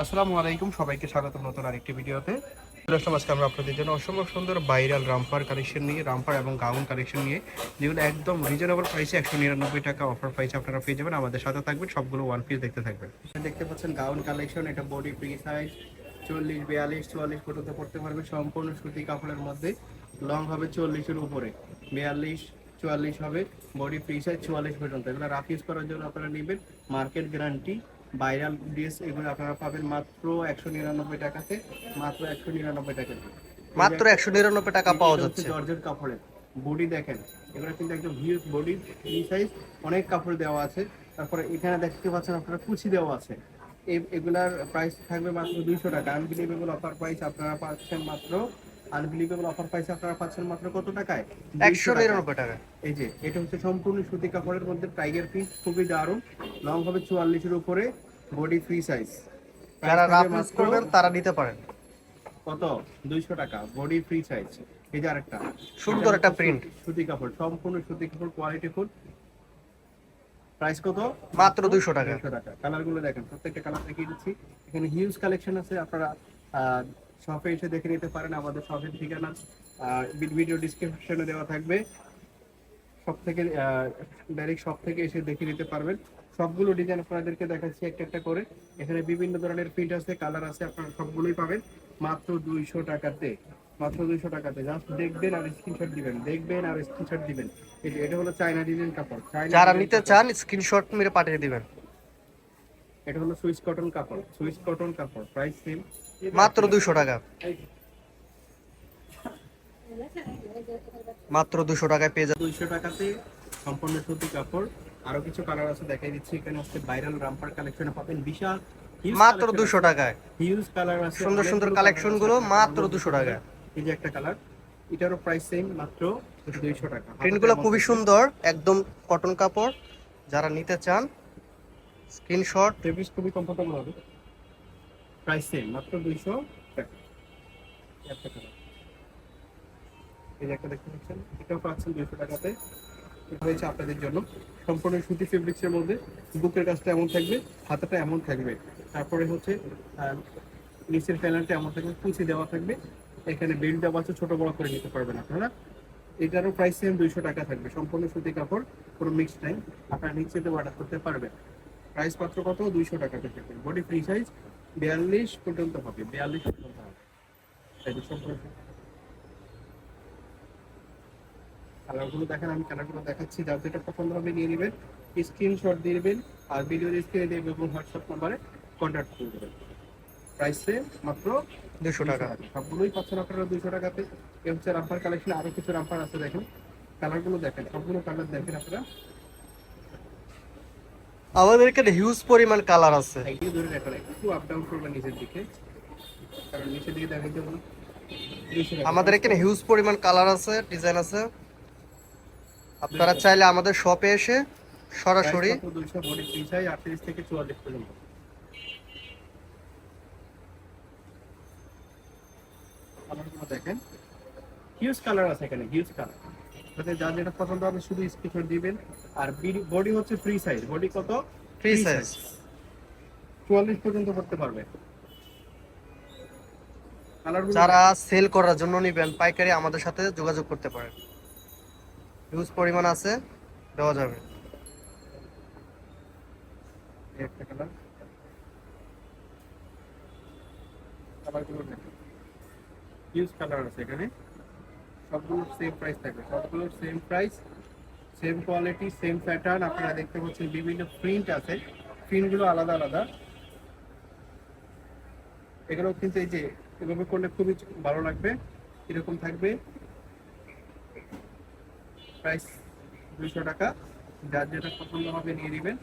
আসসালামু আলাইকুম, সবাইকে স্বাগতম নতুন আরেকটি ভিডিওতে। আসলাম আজকে আমরা আপনাদের জন্য অসম্ভব সুন্দর ভাইরাল রামপার কালেকশন নিয়ে, রামপার এবং গাউন কালেকশন নিয়ে, যেগুলো একদম রিজনেবল প্রাইসে 199 টাকা অফার প্রাইসে আপনারা পেয়ে যাবেন। আমাদের সাথে থাকবেন, সবগুলো ওয়ান পিস দেখতে থাকবেন। দেখতে পাচ্ছেন গাউন কালেকশন, এটা বডি ফ্রি সাইজ 40, 42, 44 পর্যন্ত পড়তে পারবে। সম্পূর্ণ সুতি কাপড়ের মধ্যে, লং হবে 40-এর উপরে, 42, 44 হবে, বডি ফ্রি সাইজ 44 পর্যন্ত। এগুলো রাফ ইউজ করার জন্য আপনারা নেবেন। মার্কেট গ্যারান্টি ভাইরাল ড্রেস, এগুলো আপনারা পাবেন মাত্র 199 টাকাতে, মাত্র 199 টাকাতে। মাত্র 199 টাকা পাওয়া যাচ্ছে। জর্জেট কাপড়ের বডি দেখেন, এগুলো কিন্তু একদম হিউজ বডি ফ্রি সাইজ, অনেক কাপড় দেওয়া আছে। তারপরে এখানে দেখতে পাচ্ছেন আপনারা কুচি দেওয়া আছে। এগুলার প্রাইস থাকবে মাত্র 200 টাকা। আনবিলিভেবল অফার প্রাইস আপনারা পাচ্ছেন মাত্র, আনবিলিভেবল অফার প্রাইস আপনারা পাচ্ছেন মাত্র কত টাকায়? 199 টাকা। এই যে এটা হচ্ছে সম্পূর্ণ সুতি কাপড়ের মধ্যে টাইগার প্রিন্ট, খুবই দারুণ। লং হবে 44-এর উপরে, বডি ফ্রি সাইজ। যারা রাফ ইউজ করবেন তারা নিতে পারেন। কত? 200 টাকা, বডি ফ্রি সাইজ। এই যে আরেকটা সুন্দর একটা প্রিন্ট, সুতি কাপড়, সম্পূর্ণ সুতি কাপড়, কোয়ালিটি ফুল। প্রাইস কত? মাত্র 200 টাকা। 200 টাকা। কালার গুলো দেখেন, প্রত্যেকটা কালার দেখিয়ে দিচ্ছি। এখানে হিউজ কালেকশন আছে, আপনারা শপে এসে দেখে নিতে পারেন। আমাদের শপের ঠিকানা ভিডিও ডিসক্রিপশনে দেওয়া থাকবে। সব থেকে ডাইরেক্ট শপ থেকে এসে দেখে নিতে পারবেন। সবগুলো ডিজাইন আপনাদেরকে দেখাচ্ছি একটা একটা করে। এখানে বিভিন্ন ধরনের প্রিন্ট আছে, কালার আছে, আপনারা সবগুলোই পাবেন মাত্র 200 টাকাতে। মাত্র 200 টাকাতে। জাস্ট দেখবেন আর স্ক্রিনশট দিবেন, দেখবেন আর স্ক্রিনশট দিবেন। এই যে এটা হলো চায়না ডিজাইন কাপড়, যারা নিতে চান স্ক্রিনশট মেরে পাঠিয়ে দিবেন। এটা হলো সুইস কটন কাপড়, সুইস কটন কাপড়, প্রাইস সেম, মাত্র 200 টাকা। মাত্র 200 টাকায় পেয়ে যাবেন। 200 টাকাতে সম্পূর্ণ সুতি কাপড়। আরো কিছু কালার আছে, দেখাই দিচ্ছি। এখানে হচ্ছে ভাইরাল রামপার কালেকশনে পাবেন বিশাল মাত্র 200 টাকায় হিউজ কালার আছে, সুন্দর সুন্দর কালেকশন গুলো মাত্র 200 টাকা। এই যে একটা কালার, এটারও প্রাইস সেম, মাত্র 200 টাকা। প্রিন্ট গুলো খুবই সুন্দর, একদম কটন কাপড়। যারা নিতে চান স্ক্রিনশট। ফেব্রিক খুবই কমফোর্টেবল হবে। প্রাইস সেম, মাত্র 200 টাকা। একটা কালার, এই যে একটা দেখতে পাচ্ছেন, এটাও পাচ্ছেন 200 টাকাতে। এটা হয়েছে আপনাদের জন্য সম্পূর্ণ সুতি ফেব্রিক্সের মধ্যে। বুকের কাজটা এমন থাকবে, হাতাটা এমন থাকবে, তারপরে হচ্ছে নিচের প্যানেলটা এমন থাকবে, কুচি দেওয়া থাকবে। এখানে বেল্ট দেওয়া আছে, ছোট বড় করে নিতে পারবেন আপনারা। এটারও প্রাইস সেম 200 টাকা থাকবে। সম্পূর্ণ সুতি কাপড়, কোনো মিক্স নাই, আপনারা নিচেতে অর্ডার করতে পারবেন। প্রাইস মাত্র কত? 200 টাকাতে থাকবে। বডি ফ্রি সাইজ 42 পর্যন্ত হবে, 42 পর্যন্ত হবে। এই যে সম্পূর্ণ কালারগুলো দেখেন, আমি কালারগুলো দেখাচ্ছি। যার যেটা পছন্দ হবে নিয়ে নেবেন, স্ক্রিনশট দিয়ে নেবেন, আর ভিডিওর স্ক্রিনে দিয়ে এবং হোয়াটসঅ্যাপ নাম্বারে কন্ট্যাক্ট করে দেবেন। প্রাইসে মাত্র 200 টাকা। সবগুলোই পাচ্ছেন আপনারা 200 টাকাতে। এ হচ্ছে রামপার কালেকশন। আরো কিছু রামপার আছে, দেখেন কালারগুলো দেখেন, সবগুলো কালার দেখেন আপনারা। আমাদের এখানে হিউজ পরিমাণ কালার আছে। একদিকে ধরে রাখেন, একটু আপ ডাউন করবেন নিচের দিকে, কারণ নিচের দিকে দেখাইতে হবে। আমাদের এখানে হিউজ পরিমাণ কালার আছে, ডিজাইন আছে। আপনারা চাইলে আমাদের শপে এসে সরাসরি। 200, বডি ফ্রি সাইজ 38 থেকে 44 পর্যন্ত। কালারগুলো দেখেন, হিউজ কালার আছে এখানে, হিউজ কালার। যার যেটা পছন্দ হবে শুধু স্ক্রিনশট দিবেন। আর বডি হচ্ছে ফ্রি সাইজ, বডি কত? ফ্রি সাইজ 44 পর্যন্ত করতে পারবে। যারা সেল করার জন্য নেবেন পাইকারি, আমাদের সাথে যোগাযোগ করতে পারেন। হিউজ পরিমাণ আছে, দেওয়া যাবে। একটা কালার, কালারগুলো দেখেন, হিউজ কালার আছে এখানে। সবগুলোর সেম প্রাইস থাকবে, সবগুলোর same price, same quality, same pattern. আপনারা দেখতে পাচ্ছেন বিভিন্ন প্রিন্ট আছে, প্রিন্টগুলো আলাদা আলাদা। এগুলো কিন্তু এই যে এভাবে করলে খুবই ভালো লাগবে, এরকম থাকবে। প্রাইস 200 টাকা। যার যেটা পছন্দ হবে নিয়ে নেবেন।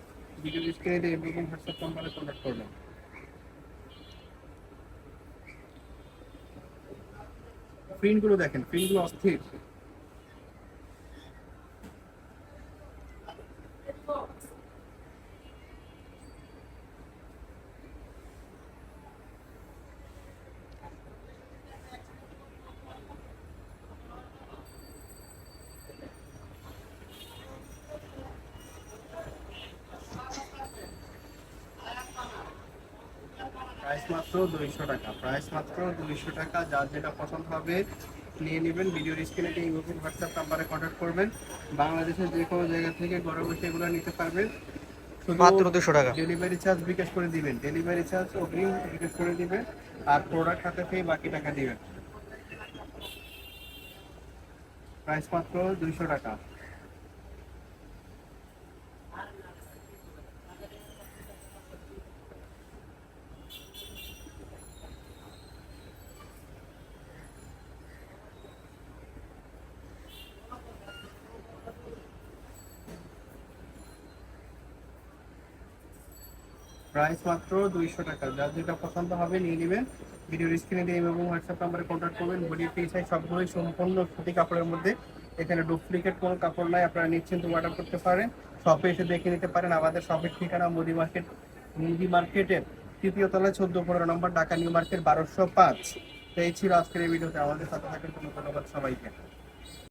ভিডিও স্ক্রিনে দিয়ে এবং হোয়াটসঅ্যাপ নাম্বারে কন্ট্যাক্ট করবেন। প্রিন্টগুলো দেখেন, প্রিন্টগুলো অস্থির। প্রাইস মাত্র 200 টাকা, প্রাইস মাত্র 200 টাকা। যার যেটা পছন্দ হবে নিয়ে নেবেন। ভিডিওর স্ক্রিনে এই মুভির হোয়াটসঅ্যাপ নাম্বারে কন্ট্যাক্ট করবেন। বাংলাদেশের যে কোনো জায়গা থেকে ঘরে বসে এগুলো নিতে পারবেন। শুধু মাত্র 200 টাকা। ডেলিভারি চার্জ বিকাশ করে দিবেন, ডেলিভারি চার্জ অগ্রিম বিকাশ করে দিবেন, আর প্রোডাক্ট হাতে পেয়ে বাকি টাকা দিবেন। প্রাইস মাত্র 200 টাকা। প্রাইস মাত্র 200 টাকা। যার যেটা পছন্দ হবে নিয়ে নেবেন। ভিডিওর স্ক্রিনে দিয়ে এবং হোয়াটসঅ্যাপ নাম্বারে কন্ট্যাক্ট করবেন। বডি ফ্রি সাইজ সবগুলোই সম্পূর্ণ সুতি কাপড়ের মধ্যে, এখানে ডুপ্লিকেট কোনো কাপড় নাই। আপনারা নিশ্চিন্তে অর্ডার করতে পারেন, শপে এসে দেখে নিতে পারেন। আমাদের শপের ঠিকানা মুদি মার্কেটের তৃতীয় তলায় 14-15 নম্বর, ঢাকা নিউ মার্কেট 1205। তো এই ছিল আজকের এই ভিডিওতে। আমাদের সাথে থাকার জন্য ধন্যবাদ সবাইকে।